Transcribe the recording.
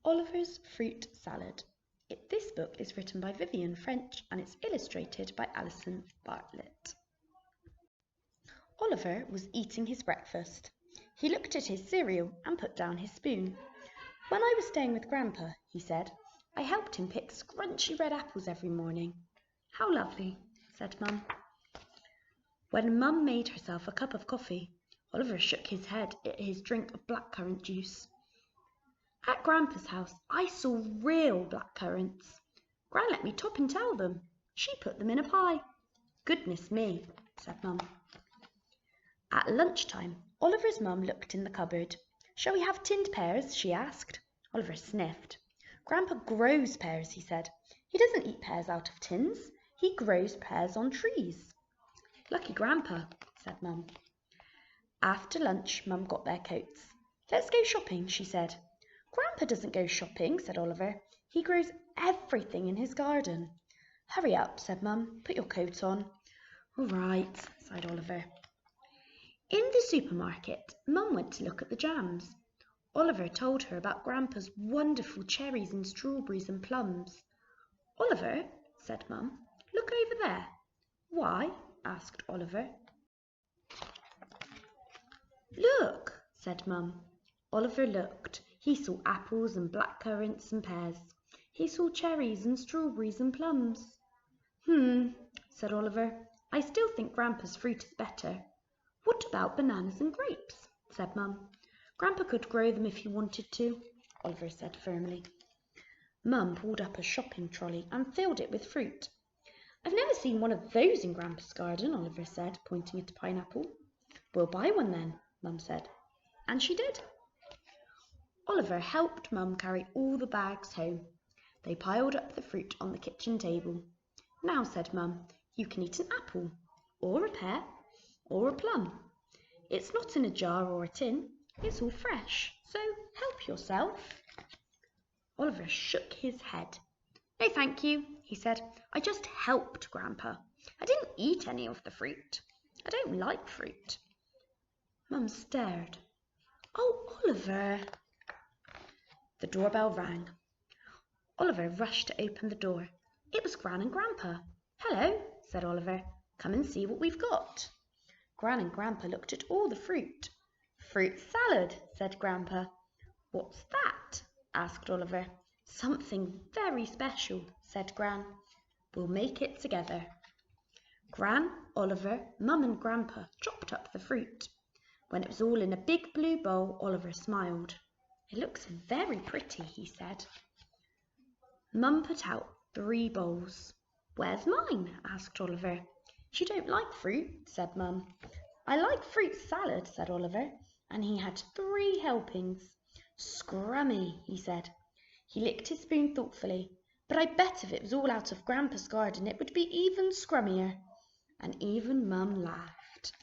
Oliver's Fruit Salad. This book is written by Vivian, French, and it's illustrated by Alison, Bartlett. Oliver was eating his breakfast. He looked at his cereal and put down his spoon. "When I was staying with Grandpa," he said, "I helped him pick scrunchy red apples every morning." "How lovely," said Mum. When Mum made herself a cup of coffee, Oliver shook his head at his drink of blackcurrant juice. "At Grandpa's house, I saw real blackcurrants. Gran let me top and tail them. She put them in a pie." "Goodness me," said Mum. At lunchtime, Oliver's mum looked in the cupboard. "Shall we have tinned pears?" she asked. Oliver sniffed. "Grandpa grows pears," he said. "He doesn't eat pears out of tins. He grows pears on trees." "Lucky Grandpa," said Mum. After lunch, Mum got their coats. "Let's go shopping," she said. "Grandpa doesn't go shopping," said Oliver. "He grows everything in his garden." "Hurry up," said Mum. "Put your coat on." "All right," sighed Oliver. In the supermarket, Mum went to look at the jams. Oliver told her about Grandpa's wonderful cherries and strawberries and plums. "Oliver," said Mum, "look over there." "Why?" asked Oliver. "Look," said Mum. Oliver looked. He saw apples and blackcurrants and pears. He saw cherries and strawberries and plums. Said Oliver. "I still think Grandpa's fruit is better." "What about bananas and grapes?" said Mum. "Grandpa could grow them if he wanted to," Oliver said firmly. Mum pulled up a shopping trolley and filled it with fruit. "I've never seen one of those in Grandpa's garden," Oliver said, pointing at a pineapple. "We'll buy one then," Mum said. And she did. Oliver helped Mum carry all the bags home. They piled up the fruit on the kitchen table. "Now," said Mum, "you can eat an apple, or a pear, or a plum. It's not in a jar or a tin. It's all fresh, so help yourself." Oliver shook his head. "No, thank you," he said. "I just helped Grandpa. I didn't eat any of the fruit. I don't like fruit." Mum stared. "Oh, Oliver." The doorbell rang. Oliver rushed to open the door. It was Gran and Grandpa. "Hello," said Oliver. "Come and see what we've got." Gran and Grandpa looked at all the fruit. "Fruit salad," said Grandpa. "What's that?" asked Oliver. "Something very special," said Gran. "We'll make it together." Gran, Oliver, Mum and Grandpa chopped up the fruit. When it was all in a big blue bowl, Oliver smiled. "It looks very pretty," he said. Mum put out 3 bowls. "Where's mine?" asked Oliver. "You don't like fruit," said Mum. "I like fruit salad," said Oliver, and he had 3 helpings. "Scrummy," he said. He licked his spoon thoughtfully. "But I bet if it was all out of Grandpa's garden it would be even scrummier." And even Mum laughed.